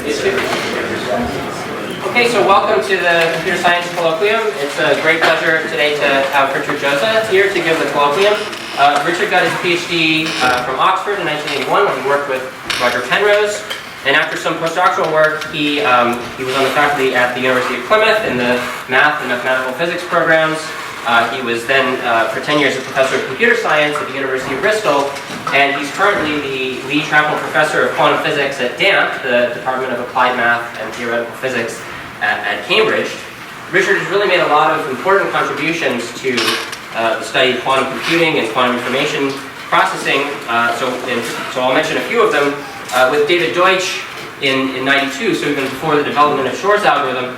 Okay, so welcome to the Computer Science Colloquium. It's a great pleasure today to have Richard Jozsa here to give the colloquium. Richard got his PhD from Oxford in 1981 when he worked with Roger Penrose. And after some postdoctoral work, he was on the faculty at the University of Plymouth in the math and mathematical physics programs. He was then, for 10 years, a professor of computer science at the University of Bristol, and he's currently the Lee Trappel Professor of Quantum Physics at DAMP, the Department of Applied Math and Theoretical Physics at Cambridge. Richard has really made a lot of important contributions to the study of quantum computing and quantum information processing, so I'll mention a few of them. With David Deutsch in 92, so even before the development of Shor's algorithm,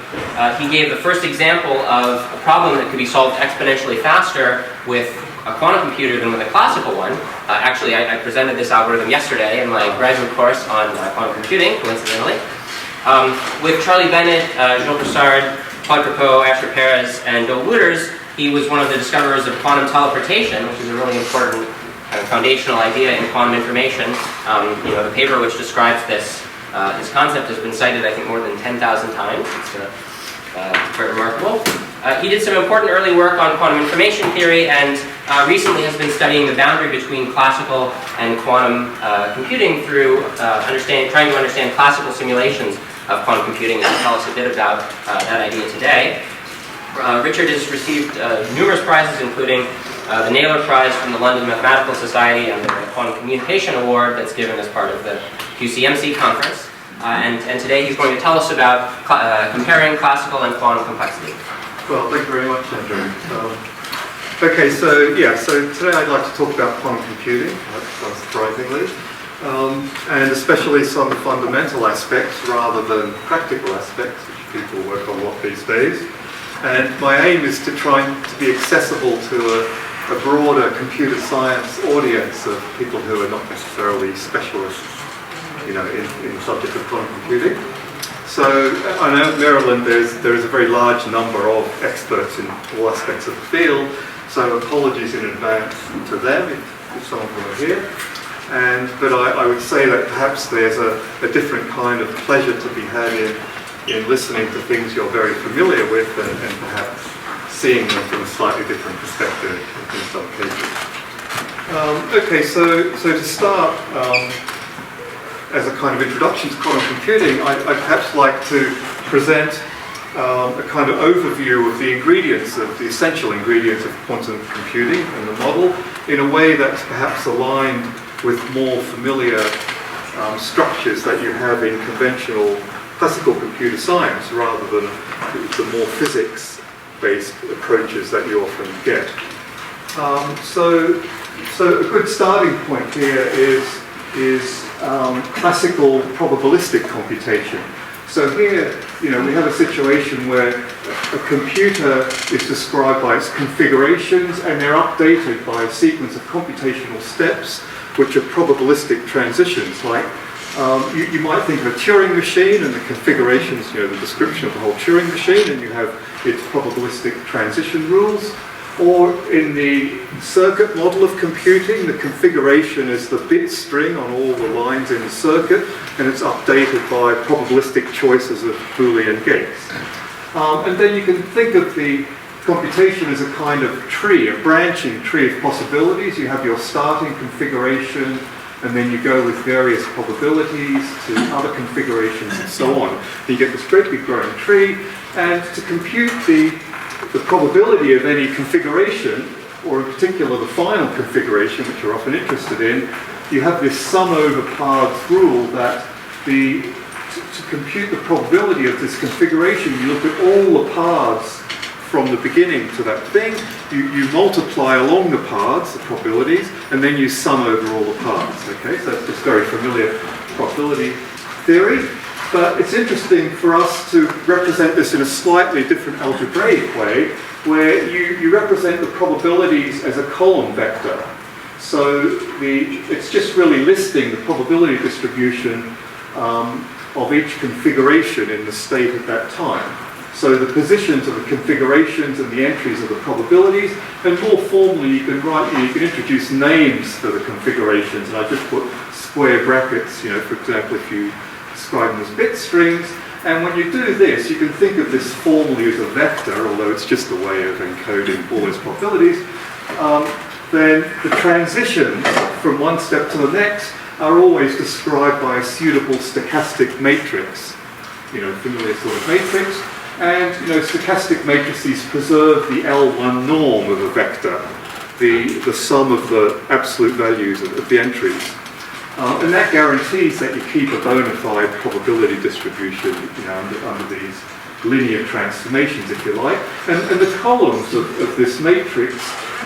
he gave the first example of a problem that could be solved exponentially faster with a quantum computer than with a classical one. Actually, I presented this algorithm yesterday in my graduate course on quantum computing, coincidentally. With Charlie Bennett, Gilles Broussard, Claude Crepeau, Asher Perez, and Bill Wooters, he was one of the discoverers of quantum teleportation, which is a really important foundational idea in quantum information. The paper which describes this concept has been cited, I think, more than 10,000 times. It's quite remarkable. He did some important early work on quantum information theory, and recently has been studying the boundary between classical and quantum computing through trying to understand classical simulations of quantum computing, and tell us a bit about that idea today. Richard has received numerous prizes, including the Naylor Prize from the London Mathematical Society and the Quantum Communication Award that's given as part of the QCMC conference. And today he's going to tell us about comparing classical and quantum complexity. Well, thank you very much, Andrew. Okay, so today I'd like to talk about quantum computing, unsurprisingly, and especially some fundamental aspects rather than practical aspects, which people work on a lot these days. And my aim is to try to be accessible to a broader computer science audience of people who are not necessarily specialists, in the subject of quantum computing. So I know in Maryland there is a very large number of experts in all aspects of the field. So apologies in advance to them if some of them are here. But I would say that perhaps there's a different kind of pleasure to be had in listening to things you're very familiar with and perhaps seeing them from a slightly different perspective in some cases. Okay, so to start, as a kind of introduction to quantum computing, I'd perhaps like to present a kind of overview of the essential ingredients of quantum computing and the model in a way that's perhaps aligned with more familiar structures that you have in conventional classical computer science rather than the more physics-based approaches that you often get. So a good starting point here is classical probabilistic computation. So here, we have a situation where a computer is described by its configurations and they're updated by a sequence of computational steps which are probabilistic transitions. Like you might think of a Turing machine and the configurations, the description of the whole Turing machine, and you have its probabilistic transition rules. Or in the circuit model of computing, the configuration is the bit string on all the lines in the circuit, and it's updated by probabilistic choices of Boolean gates. And then you can think of the computation as a kind of tree, a branching tree of possibilities. You have your starting configuration, and then you go with various probabilities to other configurations and so on. And you get this great big growing tree, and to compute the probability of any configuration, or in particular the final configuration, which you're often interested in, you have this sum over paths rule that to compute the probability of this configuration, you look at all the paths from the beginning to that thing, you multiply along the paths, the probabilities, and then you sum over all the paths. Okay, so that's just very familiar probability theory. But it's interesting for us to represent this in a slightly different algebraic way, where you represent the probabilities as a column vector. So it's just really listing the probability distribution of each configuration in the state at that time. So the positions of the configurations and the entries of the probabilities, and more formally you can introduce names for the configurations, and I just put square brackets, for example, if you describe them as bit strings. And when you do this, you can think of this formally as a vector, although it's just a way of encoding all its probabilities. Then the transitions from one step to the next are always described by a suitable stochastic matrix, familiar sort of matrix. And stochastic matrices preserve the L1 norm of a vector, the sum of the absolute values of the entries. And that guarantees that you keep a bona fide probability distribution under these linear transformations, if you like. And the columns of this matrix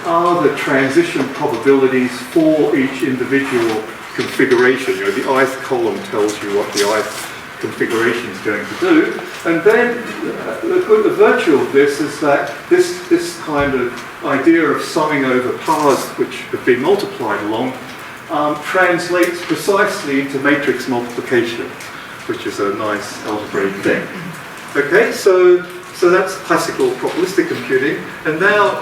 are the transition probabilities for each individual configuration. The ith column tells you what the ith configuration is going to do. And then the virtue of this is that this kind of idea of summing over paths which have been multiplied along translates precisely into matrix multiplication, which is a nice algebraic thing. Okay, so that's classical probabilistic computing. And now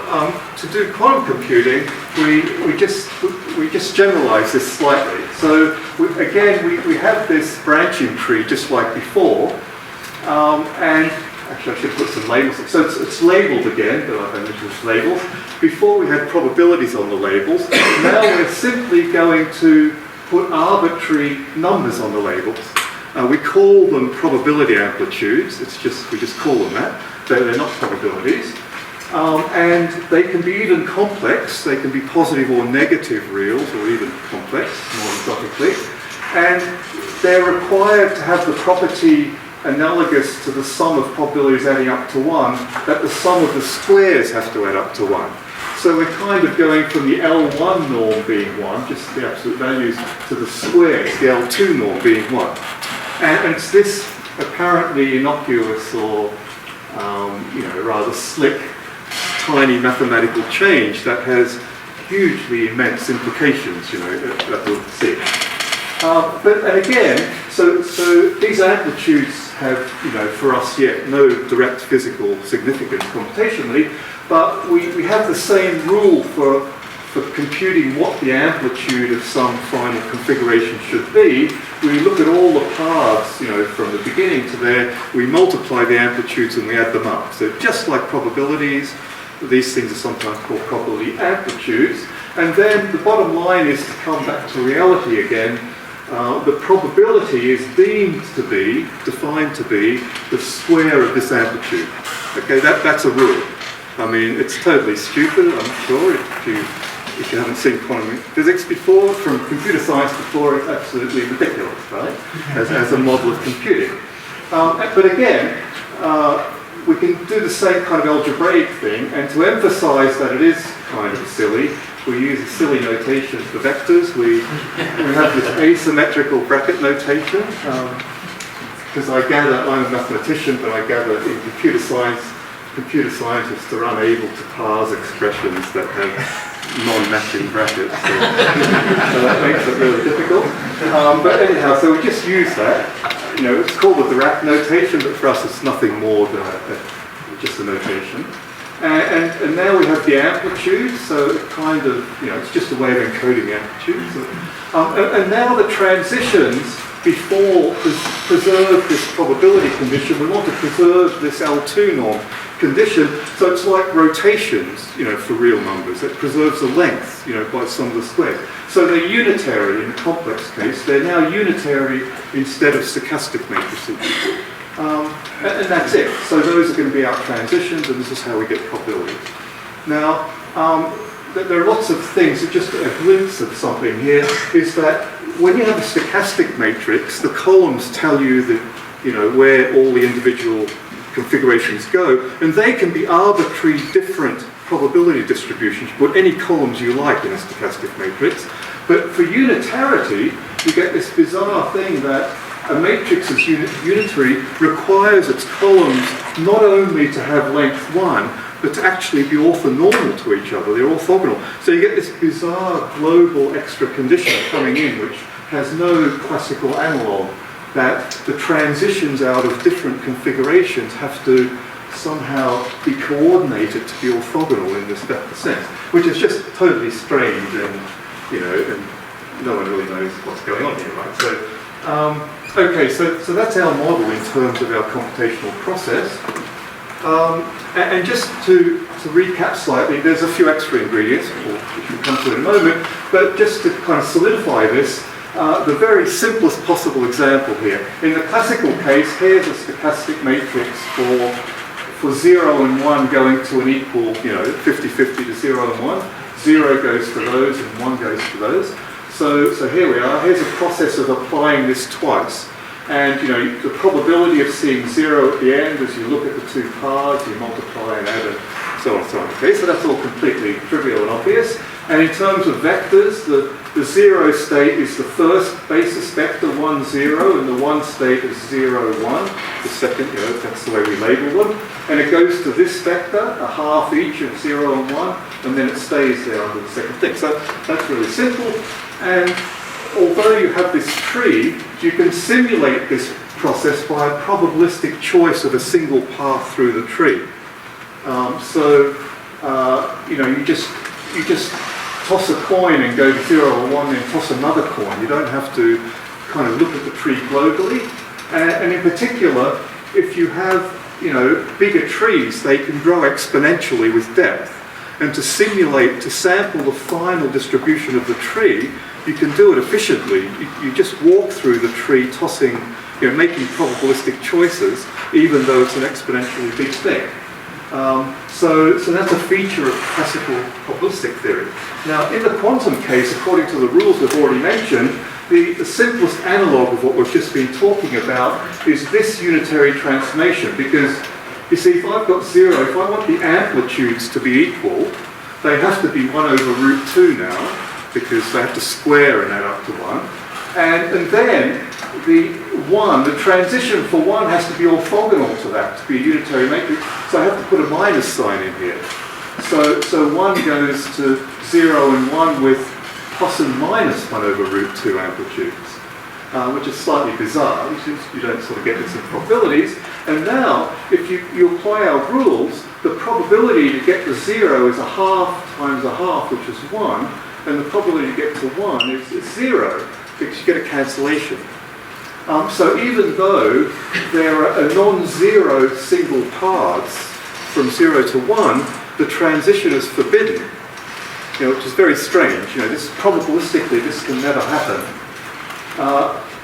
to do quantum computing, we just generalize this slightly. So we have this branching tree just like before, and actually I should put some labels. So it's labeled again, but I've mentioned labels. Before we had probabilities on the labels. Now we're simply going to put arbitrary numbers on the labels. We call them probability amplitudes. We just call them that. They're not probabilities. And they can be even complex. They can be positive or negative reals, or even complex, more exotically. And they're required to have the property analogous to the sum of probabilities adding up to 1, that the sum of the squares has to add up to 1. So we're kind of going from the L1 norm being 1, just the absolute values, to the squares, the L2 norm being 1. And it's this apparently innocuous or rather slick, tiny mathematical change that has hugely immense implications, that we'll see. And again, so these amplitudes have, for us yet no direct physical significance computationally, but we have the same rule for computing what the amplitude of some final configuration should be. We look at all the paths, from the beginning to there, we multiply the amplitudes and we add them up. So just like probabilities, these things are sometimes called probability amplitudes. And then the bottom line is to come back to reality again. The probability is defined to be the square of this amplitude. Okay, that's a rule. I mean, it's totally stupid, I'm sure, if you haven't seen quantum physics before, from computer science before, it's absolutely ridiculous, right? As a model of computing. But again, we can do the same kind of algebraic thing, and to emphasize that it is kind of silly, we use a silly notation for vectors. We have this asymmetrical bracket notation, because I gather, I'm a mathematician, but I gather in computer scientists are unable to parse expressions that have non-matching brackets, so that makes it really difficult. But anyhow, so we just use that. It's called the Dirac notation, but for us it's nothing more than just a notation. And now we have the amplitude, so it kind of, it's just a way of encoding the amplitudes. And now the transitions before preserve this probability condition. We want to preserve this L2 norm condition, so it's like rotations, for real numbers. It preserves the length, by sum of the squares. So they're unitary in the complex case. They're now unitary instead of stochastic matrices. And that's it. So those are going to be our transitions, and this is how we get probabilities. Now, there are lots of things. Just a glimpse of something here is that when you have a stochastic matrix, the columns tell you that where all the individual configurations go, and they can be arbitrary different probability distributions. You put any columns you like in a stochastic matrix, but for unitarity, you get this bizarre thing that a matrix as unitary requires its columns not only to have length 1, but to actually be orthonormal to each other. They're orthogonal. So you get this bizarre global extra condition coming in, which has no classical analog, that the transitions out of different configurations have to somehow be coordinated to be orthogonal in this vector sense, which is just totally strange, and and no one really knows what's going on here, right? Okay, so that's our model in terms of our computational process. And just to recap slightly, there's a few extra ingredients, which we'll come to in a moment, but just to kind of solidify this, the very simplest possible example here. In the classical case, here's a stochastic matrix for 0 and 1 going to an equal, 50-50 to 0 and 1. 0 goes to those and 1 goes to those. So here we are. Here's a process of applying this twice. And the probability of seeing 0 at the end, as you look at the two paths, you multiply and add and so on and so on. Okay, so that's all completely trivial and obvious. And in terms of vectors, the 0 state is the first basis vector, 1, 0, and the 1 state is 0, 1. The second, that's the way we label them. And it goes to this vector, a half each of 0 and 1, and then it stays there under the second thing. So that's really simple. And although you have this tree, you can simulate this process by a probabilistic choice of a single path through the tree. You just toss a coin and go to 0 or 1, then toss another coin. You don't have to kind of look at the tree globally. And in particular, if you have bigger trees, they can grow exponentially with depth. And to sample the final distribution of the tree, you can do it efficiently. You just walk through the tree, tossing, making probabilistic choices, even though it's an exponentially big thing. So that's a feature of classical probabilistic theory. Now, in the quantum case, according to the rules we've already mentioned, the simplest analog of what we've just been talking about is this unitary transformation, because you see, if I've got 0, if I want the amplitudes to be equal, they have to be 1 over root 2 now, because they have to square and add up to 1. And then the 1, the transition for 1 has to be orthogonal to that, to be a unitary matrix, so I have to put a minus sign in here. So 1 goes to 0 and 1 with plus and minus 1 over root 2 amplitudes, which is slightly bizarre, which is you don't sort of get this in probabilities. And now, if you apply our rules, the probability to get to 0 is a half times a half, which is 1, and the probability to get to 1 is 0, because you get a cancellation. So even though there are a non-zero single paths from 0 to 1, the transition is forbidden, which is very strange. Probabilistically, this can never happen.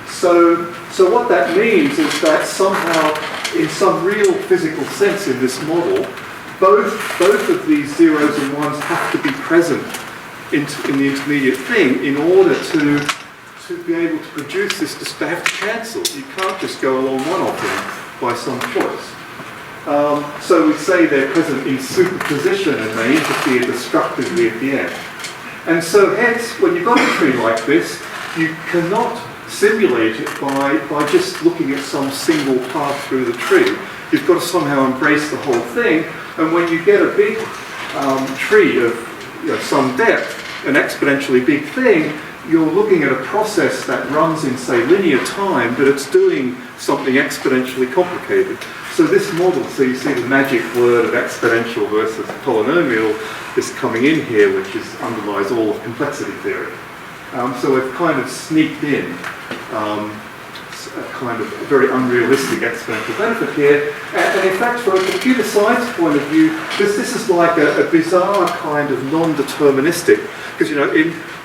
So what that means is that somehow, in some real physical sense in this model, both of these zeros and ones have to be present in the intermediate thing in order to be able to produce this. They have to cancel. You can't just go along one of them by some choice. So we say they're present in superposition and they interfere destructively at the end. And so hence, when you've got a tree like this, you cannot simulate it by just looking at some single path through the tree. You've got to somehow embrace the whole thing. And when you get a big tree of some depth, an exponentially big thing, you're looking at a process that runs in, say, linear time, but it's doing something exponentially complicated. So this model, so you see the magic word of exponential versus polynomial is coming in here, which underlies all of complexity theory. So we've kind of sneaked in a kind of very unrealistic exponential benefit here. And in fact, from a computer science point of view, this is like a bizarre kind of non-deterministic, because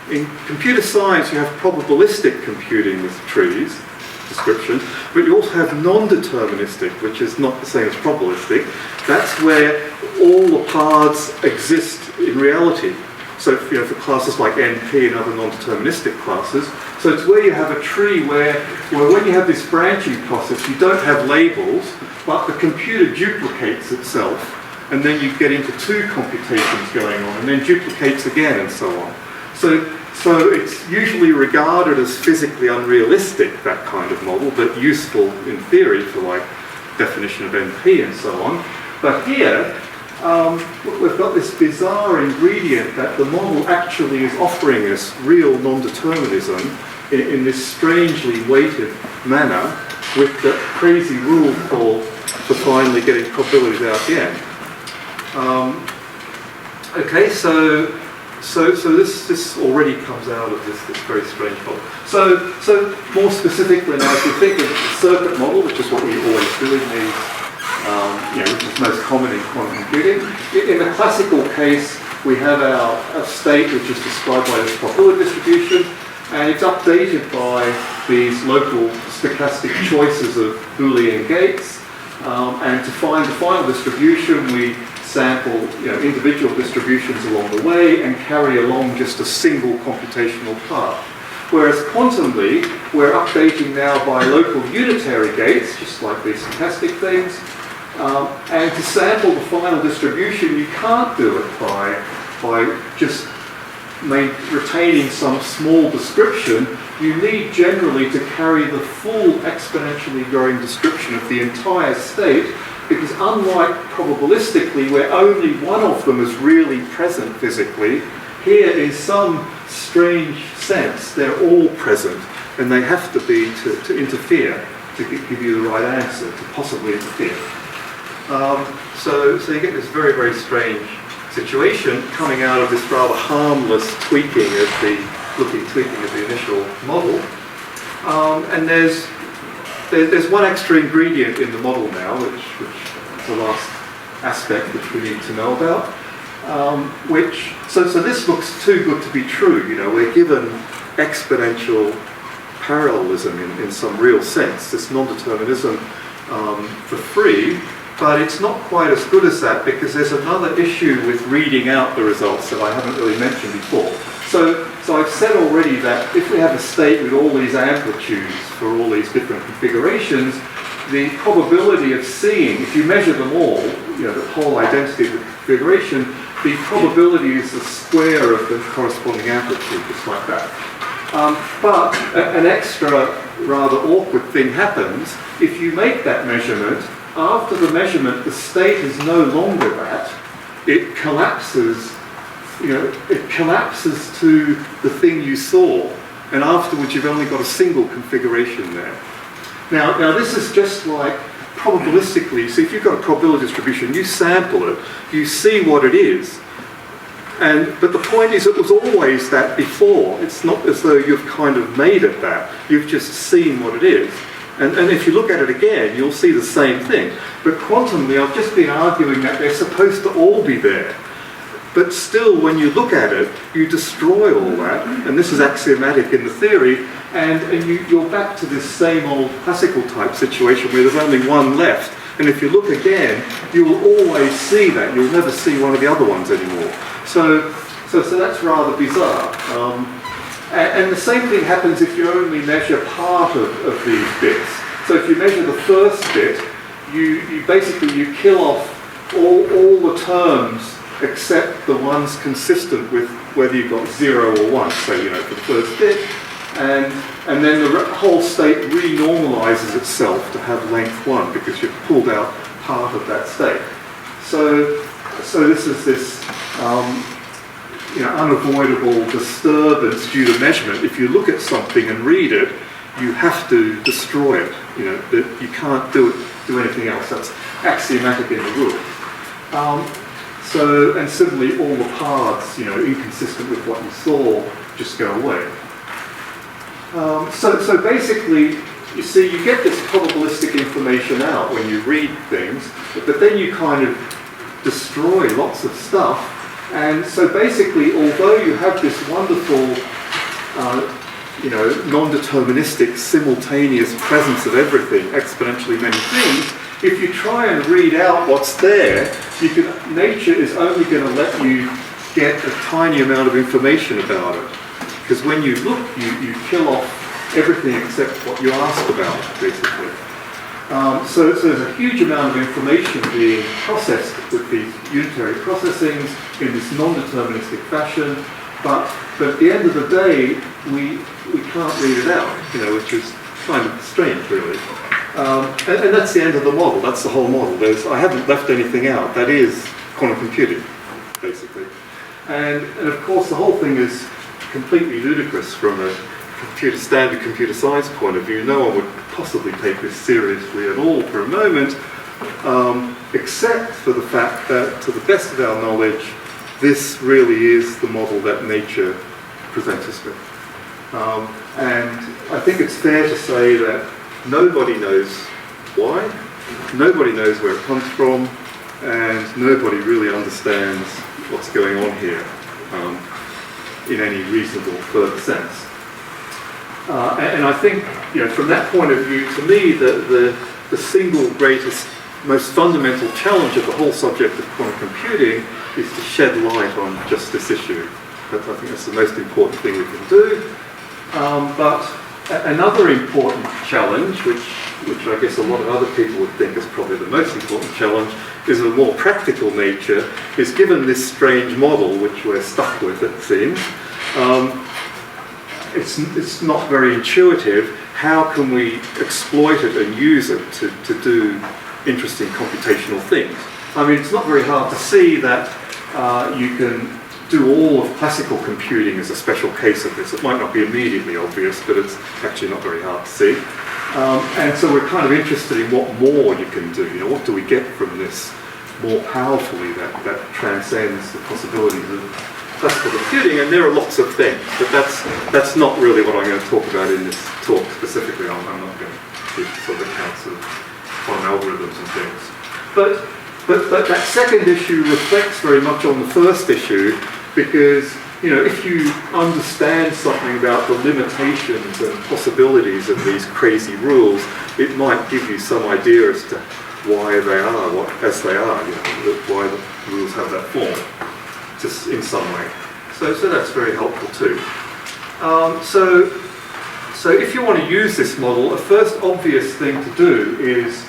in computer science you have probabilistic computing with trees, description, but you also have non-deterministic, which is not the same as probabilistic. That's where all the paths exist in reality. So for classes like NP and other non-deterministic classes, so it's where you have a tree where when you have this branching process, you don't have labels, but the computer duplicates itself, and then you get into two computations going on, and then duplicates again, and so on. So it's usually regarded as physically unrealistic, that kind of model, but useful in theory for like definition of NP and so on. But here, we've got this bizarre ingredient that the model actually is offering us real non-determinism in this strangely weighted manner with the crazy rule for finally getting probabilities out the end. Okay, so So this already comes out of this very strange model. So more specifically now, if you think of the circuit model, which is what we always do in these, which is most common in quantum computing. In the classical case, we have our state, which is described by this probability distribution, and it's updated by these local stochastic choices of Boolean gates. And to find the final distribution, we sample individual distributions along the way and carry along just a single computational path. Whereas quantumly, we're updating now by local unitary gates, just like these stochastic things. And to sample the final distribution, you can't do it by just retaining some small description. You need generally to carry the full exponentially growing description of the entire state, because unlike probabilistically, where only one of them is really present physically, here in some strange sense they're all present, and they have to be to interfere, to give you the right answer, to possibly interfere. So you get this very, very strange situation coming out of this rather harmless tweaking of the initial model. And there's one extra ingredient in the model now, which is the last aspect which we need to know about. So this looks too good to be true. We're given exponential parallelism in some real sense, this non-determinism for free. But it's not quite as good as that, because there's another issue with reading out the results that I haven't really mentioned before. So I've said already that if we have a state with all these amplitudes for all these different configurations, the probability of seeing, if you measure them all, the whole identity of the configuration, the probability is the square of the corresponding amplitude, just like that. But an extra rather awkward thing happens if you make that measurement. After the measurement, the state is no longer that. It collapses, it collapses to the thing you saw, and afterwards you've only got a single configuration there. Now this is just like probabilistically. So if you've got a probability distribution, you sample it, you see what it is. But the point is, it was always that before. It's not as though you've kind of made it that. You've just seen what it is. And if you look at it again, you'll see the same thing. But quantumly, I've just been arguing that they're supposed to all be there. But still, when you look at it, you destroy all that. And this is axiomatic in the theory. And you're back to this same old classical type situation where there's only one left. And if you look again, you will always see that. You'll never see one of the other ones anymore. So that's rather bizarre. And the same thing happens if you only measure part of these bits. So if you measure the first bit, you basically kill off all the terms except the ones consistent with whether you've got 0 or 1, so for the first bit. And then the whole state renormalizes itself to have length 1 because you've pulled out part of that state. So this is this unavoidable disturbance due to measurement. If you look at something and read it, you have to destroy it. That you can't do anything else. That's axiomatic in the rule. And suddenly all the paths, inconsistent with what you saw, just go away. So basically, you see, you get this probabilistic information out when you read things, but then you kind of destroy lots of stuff. And so basically, although you have this wonderful, non-deterministic, simultaneous presence of everything, exponentially many things, if you try and read out what's there, nature is only going to let you get a tiny amount of information about it. Because when you look, you kill off everything except what you asked about, basically. So there's a huge amount of information being processed with these unitary processings in this non-deterministic fashion, but at the end of the day, we can't read it out, which is kind of strange, really. And that's the end of the model. That's the whole model. I haven't left anything out. That is quantum computing, basically. And of course, the whole thing is completely ludicrous from a standard computer science point of view. No one would possibly take this seriously at all for a moment, except for the fact that, to the best of our knowledge, this really is the model that nature presents us with. And I think it's fair to say that nobody knows why, nobody knows where it comes from, and nobody really understands what's going on here in any reasonable further sense. And I think, from that point of view, to me, the single greatest, most fundamental challenge of the whole subject of quantum computing is to shed light on just this issue. I think that's the most important thing we can do. But another important challenge, which I guess a lot of other people would think is probably the most important challenge, is of a more practical nature, is given this strange model, which we're stuck with, it seems, it's not very intuitive. How can we exploit it and use it to do interesting computational things? I mean, it's not very hard to see that you can do all of classical computing as a special case of this. It might not be immediately obvious, but it's actually not very hard to see. And so we're kind of interested in what more you can do. What do we get from this more powerfully that transcends the possibilities of classical computing? And there are lots of things, but that's not really what I'm going to talk about in this talk specifically. I'm not going to give sort of accounts of quantum algorithms and things. But that second issue reflects very much on the first issue, because if you understand something about the limitations and possibilities of these crazy rules, it might give you some idea as to why they are as they are, why the rules have that form, just in some way. So that's very helpful too. So if you want to use this model, the first obvious thing to do is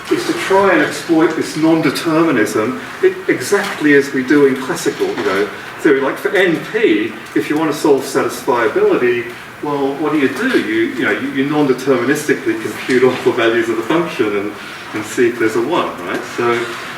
to try and exploit this non-determinism exactly as we do in classical theory. Like for NP, if you want to solve satisfiability, well, what do? You non-deterministically compute all the values of the function and see if there's a 1, right?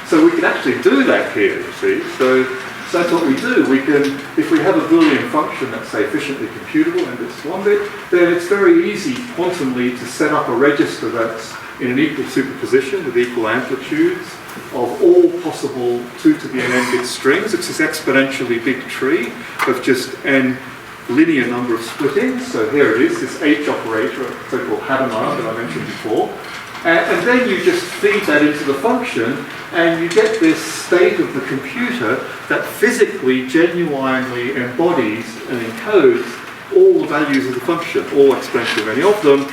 So we can actually do that here, you see. So that's what we do. We can, if we have a Boolean function that's, say, efficiently computable in this 1 bit, then it's very easy quantumly to set up a register that's in an equal superposition with equal amplitudes of all possible 2 to the n bit strings. It's this exponentially big tree of just n linear number of splittings. So here it is, this H operator, a so-called Hadamard that I mentioned before. And then you just feed that into the function, and you get this state of the computer that physically, genuinely embodies and encodes all the values of the function, all exponentially many of them.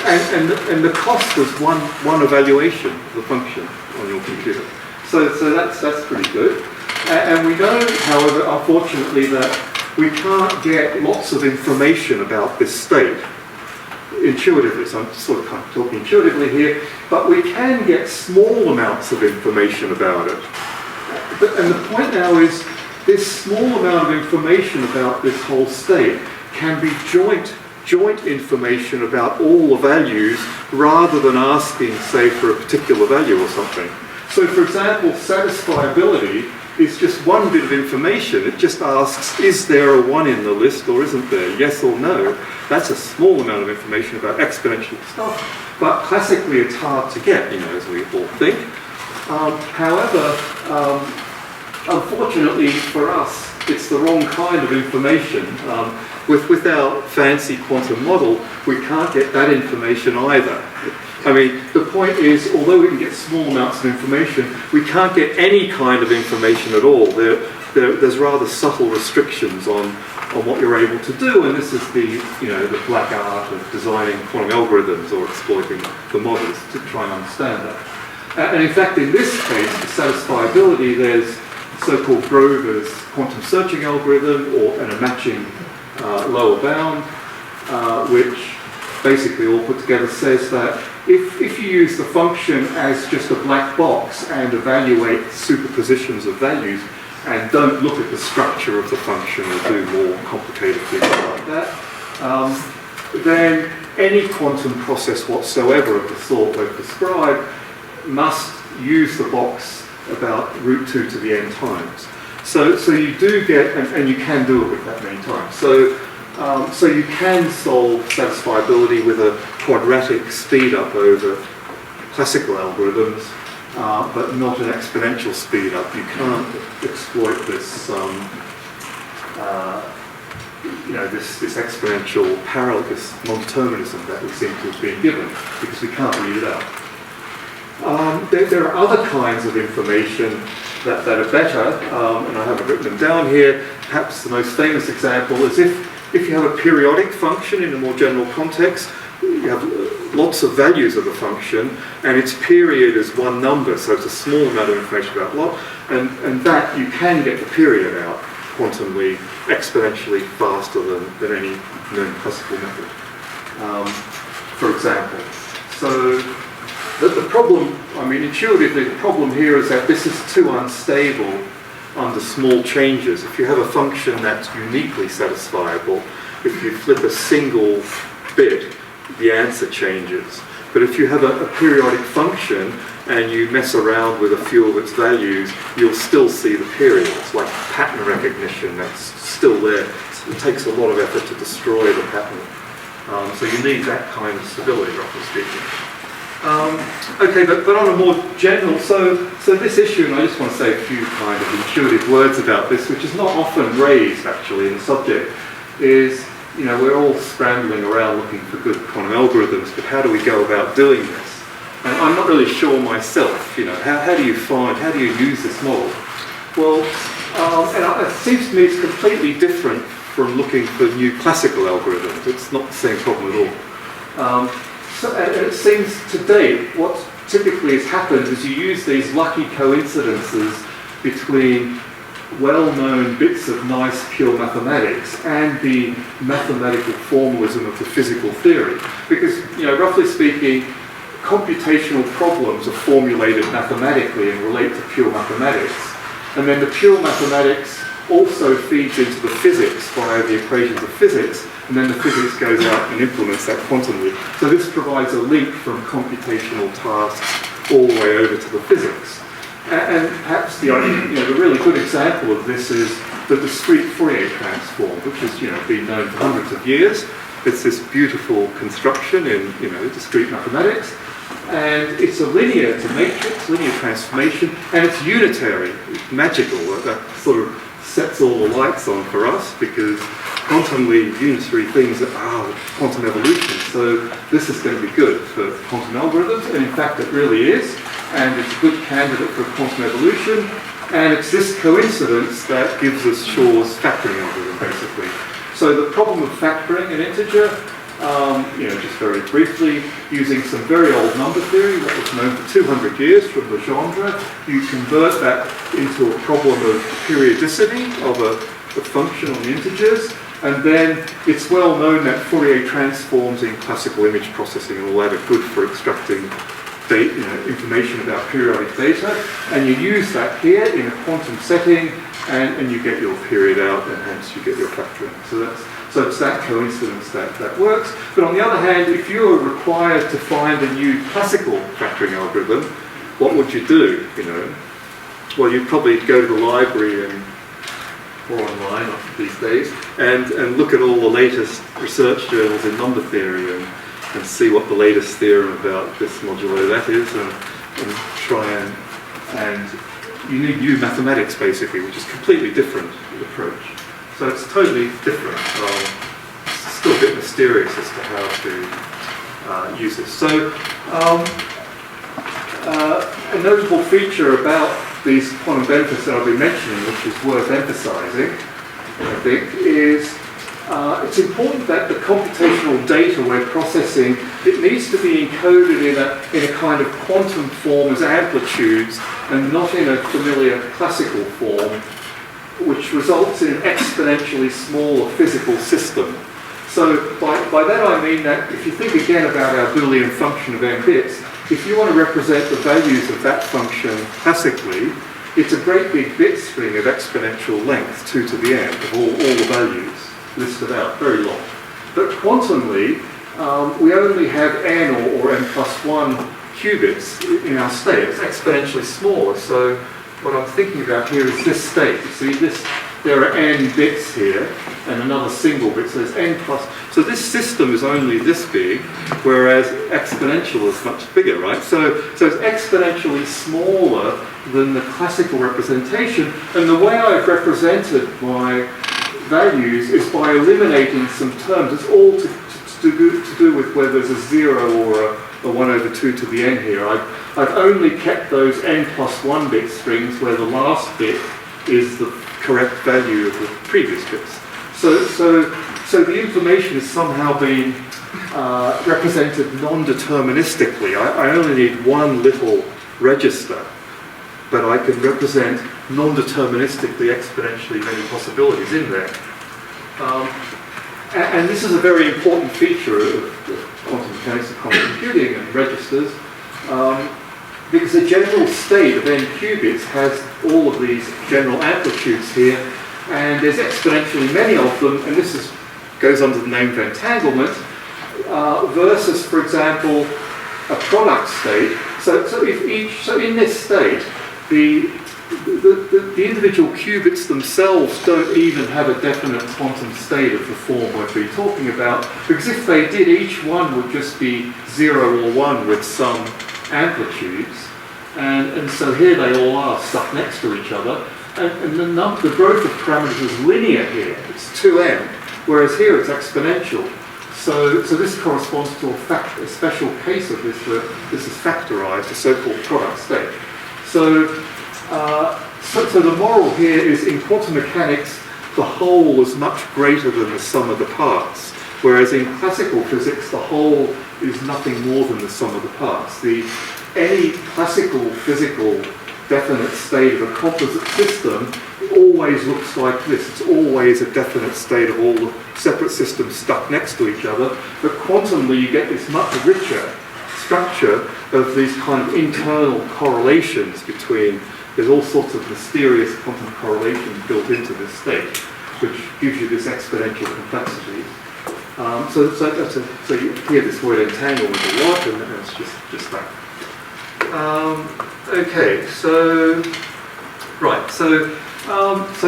And the cost is one evaluation of the function on your computer. So that's pretty good. And we know, however, unfortunately, that we can't get lots of information about this state intuitively. So I'm sort of kind of talking intuitively here, but we can get small amounts of information about it. And the point now is this small amount of information about this whole state can be joint information about all the values rather than asking, say, for a particular value or something. So, for example, satisfiability is just one bit of information. It just asks, is there a 1 in the list or isn't there? Yes or no. That's a small amount of information about exponential stuff. But classically, it's hard to get, as we all think. However, unfortunately for us, it's the wrong kind of information. With our fancy quantum model, we can't get that information either. I mean, the point is, although we can get small amounts of information, we can't get any kind of information at all. There's rather subtle restrictions on what you're able to do, and this is the black art of designing quantum algorithms or exploiting the models to try and understand that. And in fact, in this case, for satisfiability, there's so-called Grover's quantum searching algorithm and a matching lower bound, which basically all put together says that if you use the function as just a black box and evaluate superpositions of values and don't look at the structure of the function or do more complicated things like that, then any quantum process whatsoever of the sort we've described must use the box about root 2 to the n times. So you do get, and you can do it with that many times. So you can solve satisfiability with a quadratic speed up over classical algorithms, but not an exponential speed up. You can't exploit this, this exponential parallel, this non-determinism that we seem to have been given, because we can't read it out. There are other kinds of information that are better, and I haven't written them down here. Perhaps the most famous example is if you have a periodic function in a more general context, you have lots of values of the function, and its period is one number, so it's a small amount of information about lot, and that you can get the period out quantumly, exponentially faster than any known classical method, for example. So the problem, intuitively, the problem here is that this is too unstable under small changes. If you have a function that's uniquely satisfiable, if you flip a single bit, the answer changes. But if you have a periodic function and you mess around with a few of its values, you'll still see the period. It's like pattern recognition that's still there. It takes a lot of effort to destroy the pattern. So you need that kind of stability, roughly speaking. Okay, but on a more general, so this issue, and I just want to say a few kind of intuitive words about this, which is not often raised actually in the subject, is, we're all scrambling around looking for good quantum algorithms, but how do we go about doing this? And I'm not really sure myself, how do you use this model? Well, and it seems to me it's completely different from looking for new classical algorithms. It's not the same problem at all. So it seems to date, what typically has happened is you use these lucky coincidences between well-known bits of nice pure mathematics and the mathematical formalism of the physical theory. Because, roughly speaking, computational problems are formulated mathematically and relate to pure mathematics. And then the pure mathematics also feeds into the physics via the equations of physics, and then the physics goes out and implements that quantumly. So this provides a link from computational tasks all the way over to the physics. And perhaps the really good example of this is the discrete Fourier transform, which has been known for hundreds of years. It's this beautiful construction in discrete mathematics, and it's a linear to matrix, linear transformation, and it's unitary, it's magical. That sort of sets all the lights on for us, because quantumly unitary things are quantum evolution. So this is going to be good for quantum algorithms, and in fact it really is, and it's a good candidate for quantum evolution, and it's this coincidence that gives us Shor's factoring algorithm, basically. So the problem of factoring an integer, just very briefly, using some very old number theory that was known for 200 years from the genre, you convert that into a problem of periodicity of a function on the integers, and then it's well known that Fourier transforms in classical image processing and all that are good for extracting information about periodic data, and you use that here in a quantum setting, and you get your period out, and hence you get your factoring. So it's that coincidence that works. But on the other hand, if you were required to find a new classical factoring algorithm, what would you do? Well, you'd probably go to the library or online these days and look at all the latest research journals in number theory and see what the latest theorem about this modulo that is, and try and you need new mathematics basically, which is completely different approach. So it's totally different. It's still a bit mysterious as to how to use this. So a notable feature about these quantum benefits that I've been mentioning, which is worth emphasizing, I think, is it's important that the computational data we're processing, it needs to be encoded in a kind of quantum form as amplitudes and not in a familiar classical form, which results in an exponentially smaller physical system. So by that I mean that if you think again about our Boolean function of n bits, if you want to represent the values of that function classically, it's a great big bit string of exponential length, 2 to the n, of all the values listed out, very long. But quantumly, we only have n or n plus 1 qubits in our state. It's exponentially smaller. So what I'm thinking about here is this state. You see, there are n bits here, and another single bit, so there's n plus. So this system is only this big, whereas exponential is much bigger, right? So it's exponentially smaller than the classical representation, and the way I've represented my values is by eliminating some terms. It's all to do with whether there's a 0 or a 1 over 2 to the n here. I've only kept those n plus 1 bit strings where the last bit is the correct value of the previous bits. So the information is somehow being represented non-deterministically. I only need one little register, but I can represent non-deterministically exponentially many possibilities in there. And this is a very important feature of quantum mechanics and quantum computing and registers, because the general state of n qubits has all of these general amplitudes here, and there's exponentially many of them, and this goes under the name of entanglement, versus, for example, a product state. So in this state, the individual qubits themselves don't even have a definite quantum state of the form we've been talking about, because if they did, each one would just be 0 or 1 with some amplitudes, and so here they all are stuck next to each other, and the growth of parameters is linear here, it's 2n, whereas here it's exponential. So this corresponds to a special case of this where this is factorized, a so-called product state. So the moral here is, in quantum mechanics, the whole is much greater than the sum of the parts, whereas in classical physics, the whole is nothing more than the sum of the parts. Any classical physical definite state of a composite system always looks like this. It's always a definite state of all the separate systems stuck next to each other, but quantumly you get this much richer structure of these kind of internal correlations between. There's all sorts of mysterious quantum correlations built into this state, which gives you this exponential complexity. So you hear this word entanglement a lot, and it's just that. Okay, so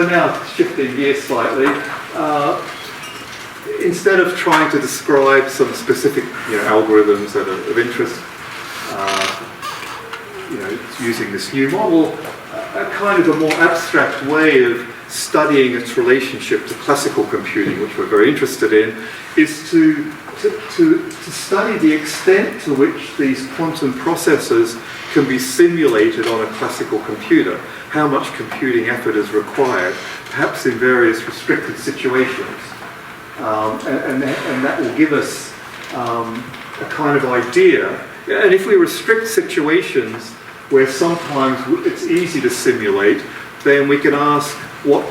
now shifting gears slightly. Instead of trying to describe some specific algorithms that are of interest, using this new model, a kind of a more abstract way of studying its relationship to classical computing, which we're very interested in, is to study the extent to which these quantum processes can be simulated on a classical computer, how much computing effort is required, perhaps in various restricted situations. And that will give us a kind of idea. And if we restrict situations where sometimes it's easy to simulate, then we can ask what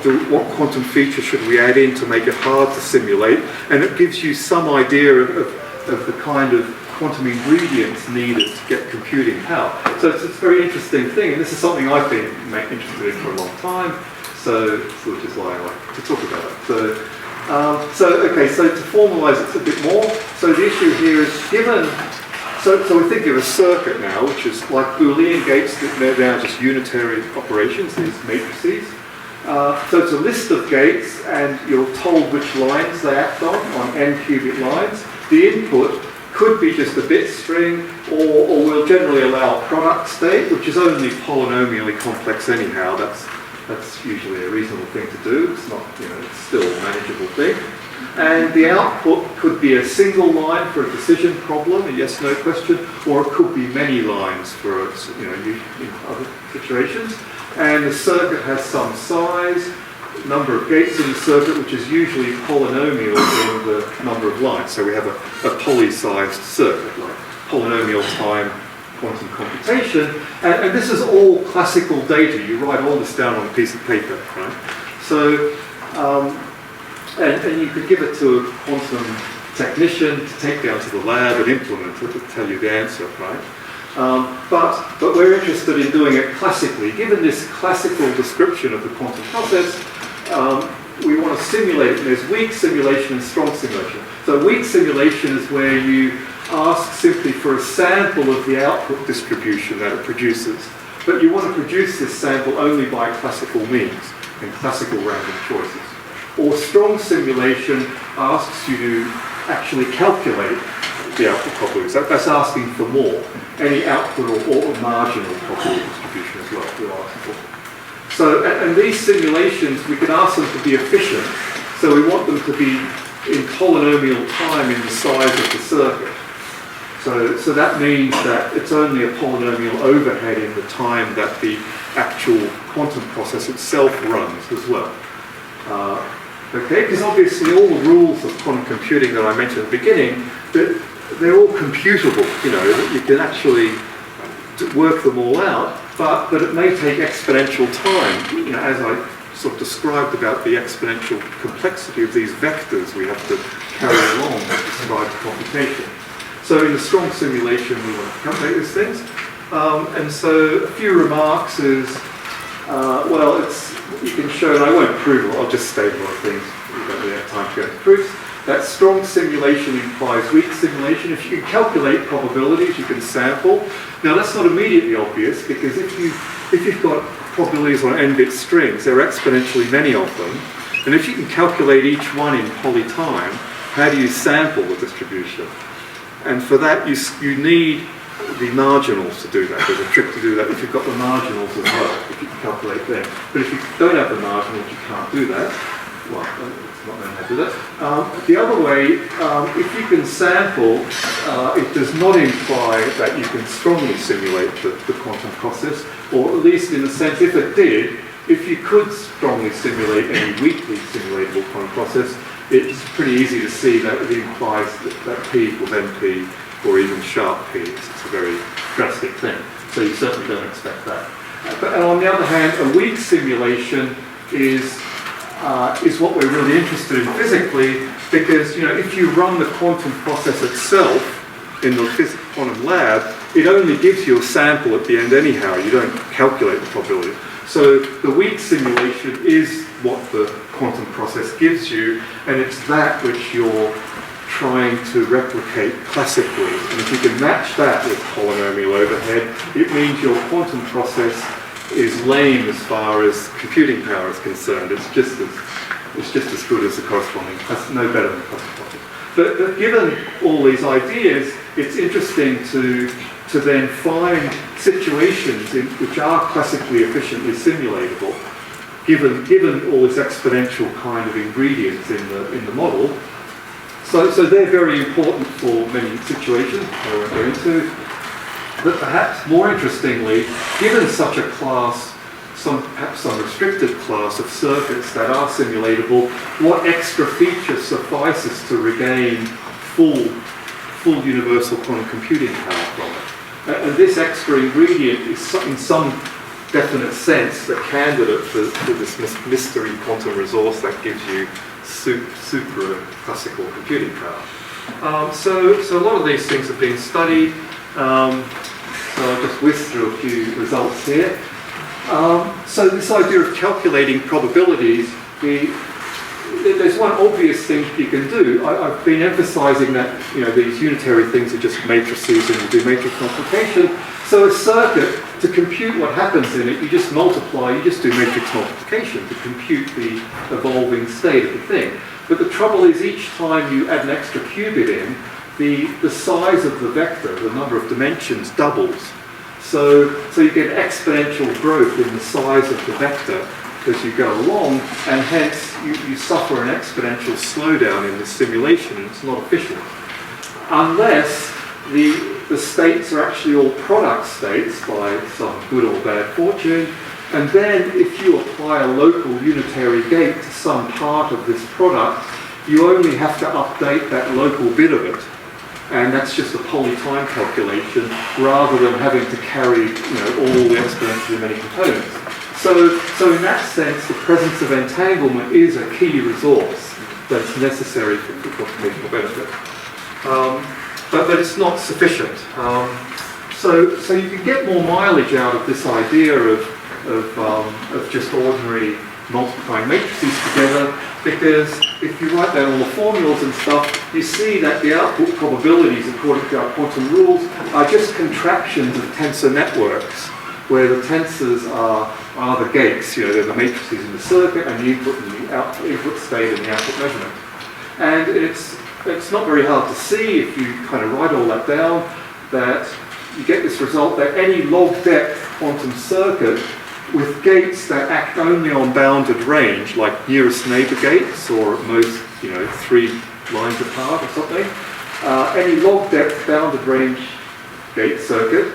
quantum feature should we add in to make it hard to simulate, and it gives you some idea of the kind of quantum ingredients needed to get computing power. So it's a very interesting thing, and this is something I've been interested in for a long time, which is why I like to talk about it. So to formalise it a bit more, so the issue here is given. So we think of a circuit now, which is like Boolean gates, they're now just unitary operations, these matrices. So it's a list of gates, and you're told which lines they act on n qubit lines. The input could be just a bit string, or we'll generally allow a product state, which is only polynomially complex anyhow. That's usually a reasonable thing to do. It's not, it's still a manageable thing. And the output could be a single line for a decision problem, a yes/no question, or it could be many lines for in other situations. And the circuit has some size, number of gates in the circuit, which is usually polynomial in the number of lines. So we have a poly-sized circuit, like polynomial time quantum computation. And this is all classical data. You write all this down on a piece of paper, right? So. And you could give it to a quantum technician to take down to the lab and implement it to tell you the answer, right? But we're interested in doing it classically. Given this classical description of the quantum process, we want to simulate it. And there's weak simulation and strong simulation. So weak simulation is where you ask simply for a sample of the output distribution that it produces. but you want to produce this sample only by classical means and classical random choices. Or strong simulation asks you to actually calculate the output probabilities. That's asking for more. Any output or marginal probability distribution as well we're asking for. So, and these simulations, we can ask them to be efficient. So we want them to be in polynomial time in the size of the circuit. So that means that it's only a polynomial overhead in the time that the actual quantum process itself runs as well. Okay, because obviously all the rules of quantum computing that I mentioned at the beginning, they're all computable, you can actually work them all out, but it may take exponential time, as I sort of described about the exponential complexity of these vectors we have to carry along to describe computation. So in a strong simulation, we want to calculate these things. And so a few remarks is, you can show, and I won't prove it, I'll just state a lot of things. We don't really have time to go into proofs. That strong simulation implies weak simulation. If you can calculate probabilities, you can sample. Now that's not immediately obvious, because if you've got probabilities on n-bit strings, there are exponentially many of them. And if you can calculate each one in poly time, how do you sample the distribution? And for that, you need the marginals to do that. There's a trick to do that if you've got the marginals as well, if you can calculate them. But if you don't have the marginals, you can't do that. Well, it's not known how to do that. The other way, if you can sample, it does not imply that you can strongly simulate the quantum process, or at least in a sense, if it did, if you could strongly simulate any weakly simulatable quantum process, it's pretty easy to see that it implies that P equals NP, or even sharp P. It's a very drastic thing. So you certainly don't expect that. But on the other hand, a weak simulation is what we're really interested in physically, because if you run the quantum process itself in the physics quantum lab, it only gives you a sample at the end anyhow. You don't calculate the probability. So the weak simulation is what the quantum process gives you, and it's that which you're trying to replicate classically. And if you can match that with polynomial overhead, it means your quantum process is lame as far as computing power is concerned. It's just as good as the corresponding, that's no better than the corresponding. But given all these ideas, it's interesting to then find situations which are classically efficiently simulatable, given all this exponential kind of ingredients in the model. So they're very important for many situations I won't go into. But perhaps more interestingly, given such a class, perhaps some restricted class of circuits that are simulatable, what extra feature suffices to regain full universal quantum computing power from it? And this extra ingredient is in some definite sense the candidate for this mystery quantum resource that gives you super classical computing power. So a lot of these things have been studied. So I'll just whisk through a few results here. So this idea of calculating probabilities, there's one obvious thing you can do. I've been emphasizing that these unitary things are just matrices and you do matrix multiplication. So a circuit, to compute what happens in it, you just multiply, you just do matrix multiplication to compute the evolving state of the thing. But the trouble is each time you add an extra qubit in, the size of the vector, the number of dimensions, doubles. So you get exponential growth in the size of the vector as you go along, and hence you suffer an exponential slowdown in the simulation, and it's not efficient. Unless the states are actually all product states by some good or bad fortune, and then if you apply a local unitary gate to some part of this product, you only have to update that local bit of it. And that's just a poly-time calculation rather than having to carry all the exponentially many components. So in that sense, the presence of entanglement is a key resource that's necessary for computational benefit. But it's not sufficient. So you can get more mileage out of this idea of just ordinary multiplying matrices together, because if you write down all the formulas and stuff, you see that the output probabilities, according to our quantum rules, are just contractions of tensor networks. where the tensors are the gates, they're the matrices in the circuit, and the input and the input state and the output measurement. And it's not very hard to see if you kind of write all that down, that you get this result that any log depth quantum circuit with gates that act only on bounded range, like nearest neighbor gates, or at most 3 lines apart or something, any log depth bounded range gate circuit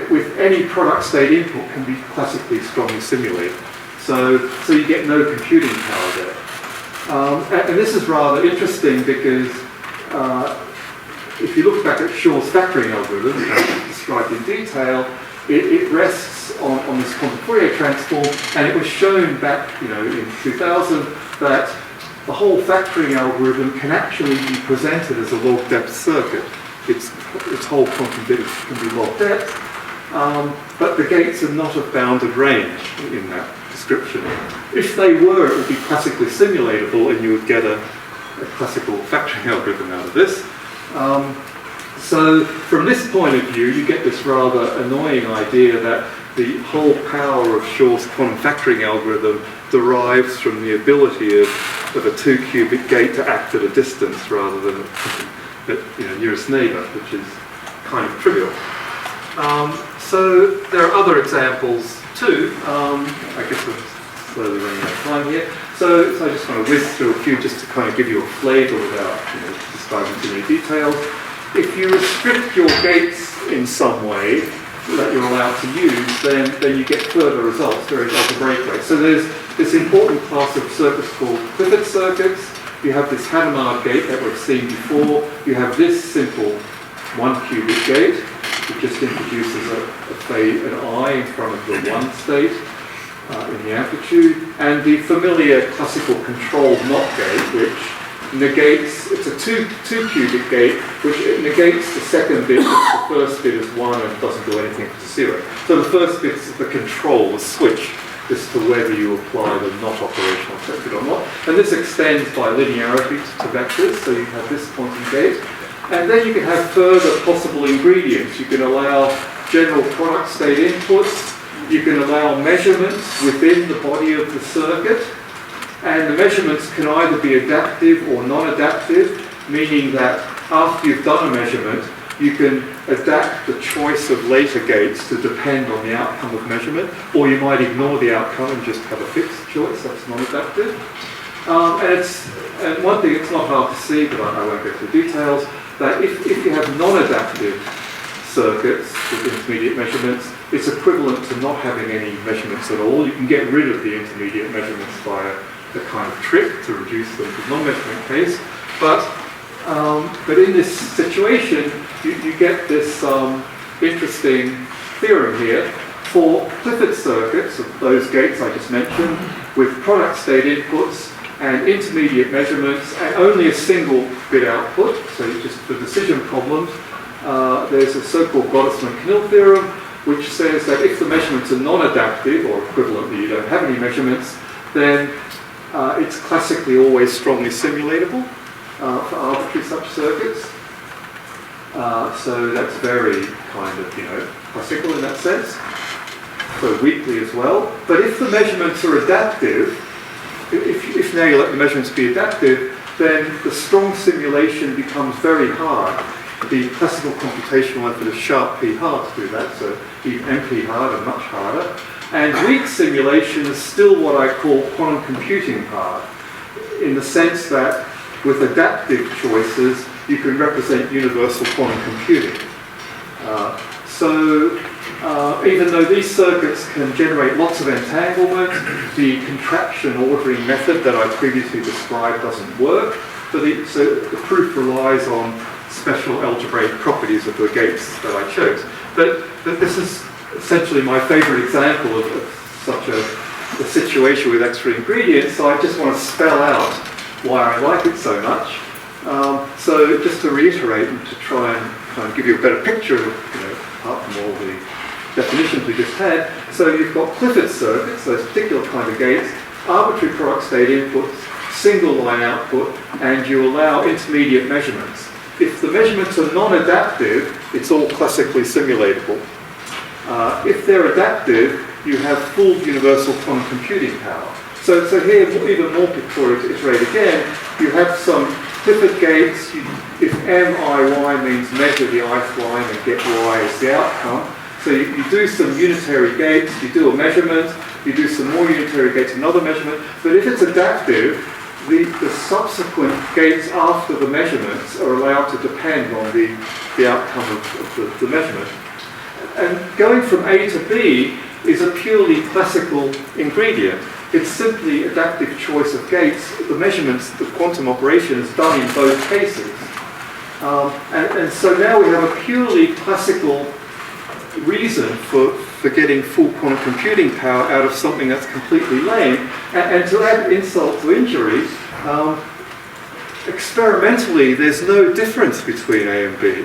with any product state input can be classically strongly simulated. So you get no computing power there. And this is rather interesting because if you look back at Shor's factoring algorithm, as described in detail, it rests on this quantum Fourier transform, and it was shown back in 2000 that the whole factoring algorithm can actually be presented as a log depth circuit. Its whole quantum bit can be log depth, but the gates are not of bounded range in that description. If they were, it would be classically simulatable, and you would get a classical factoring algorithm out of this. So from this point of view, you get this rather annoying idea that the whole power of Shor's quantum factoring algorithm derives from the ability of a 2-qubit gate to act at a distance rather than at nearest neighbor, which is kind of trivial. So there are other examples too. I guess we're slowly running out of time here. So I just want to whiz through a few just to kind of give you a flavour without describing too many details. If you restrict your gates in some way that you're allowed to use, then you get further results very algebraically. So there's this important class of circuits called Clifford circuits. You have this Hadamard gate that we've seen before. You have this simple 1-qubit gate, which just introduces an I in front of the 1 state in the amplitude, and the familiar classical controlled NOT gate, which negates, it's a 2-qubit gate, which negates the second bit if the first bit is 1 and doesn't do anything to 0. So the first bit is the control, the switch, as to whether you apply the not operational circuit or not. And this extends by linearity to vectors, so you have this quantum gate. And then you can have further possible ingredients. You can allow general product state inputs, you can allow measurements within the body of the circuit, and the measurements can either be adaptive or non-adaptive, meaning that after you've done a measurement, you can adapt the choice of later gates to depend on the outcome of measurement, or you might ignore the outcome and just have a fixed choice. That's non-adaptive. And one thing, it's not hard to see, but I won't go through details, that if you have non-adaptive circuits with intermediate measurements, it's equivalent to not having any measurements at all. You can get rid of the intermediate measurements via a kind of trick to reduce them to non-measurement case. But in this situation, you get this interesting theorem here for Clifford circuits of those gates I just mentioned, with product state inputs and intermediate measurements and only a single bit output. So just for decision problems, there's a so-called Gottesman-Knill theorem, which says that if the measurements are non-adaptive, or equivalently you don't have any measurements, then it's classically always strongly simulatable for arbitrary such circuits. So that's very kind of, classical in that sense. So weakly as well. But if the measurements are adaptive, if now you let the measurements be adaptive, then the strong simulation becomes very hard. The classical computational method is sharp P hard to do that, so even MP hard and much harder. And weak simulation is still what I call quantum computing hard, in the sense that with adaptive choices, you can represent universal quantum computing. Even though these circuits can generate lots of entanglement, the contraction ordering method that I previously described doesn't work. So the proof relies on special algebraic properties of the gates that I chose. But this is essentially my favorite example of such a situation with extra ingredients, so I just want to spell out why I like it so much. So just to reiterate and to try and kind of give you a better picture of, apart from all the definitions we just had. So you've got Clifford circuits, those particular kind of gates, arbitrary product state inputs, single line output, and you allow intermediate measurements. If the measurements are non-adaptive, it's all classically simulatable. If they're adaptive, you have full universal quantum computing power. So here, even more pictorial to iterate again, you have some Clifford gates. If MIY means measure the ith line and get y as the outcome. So you do some unitary gates, you do a measurement, you do some more unitary gates, another measurement. But if it's adaptive, the subsequent gates after the measurements are allowed to depend on the outcome of the measurement. And going from A to B is a purely classical ingredient. It's simply adaptive choice of gates. The measurements, the quantum operation is done in both cases. And so now we have a purely classical reason for getting full quantum computing power out of something that's completely lame. And to add insult to injury, experimentally there's no difference between A and B.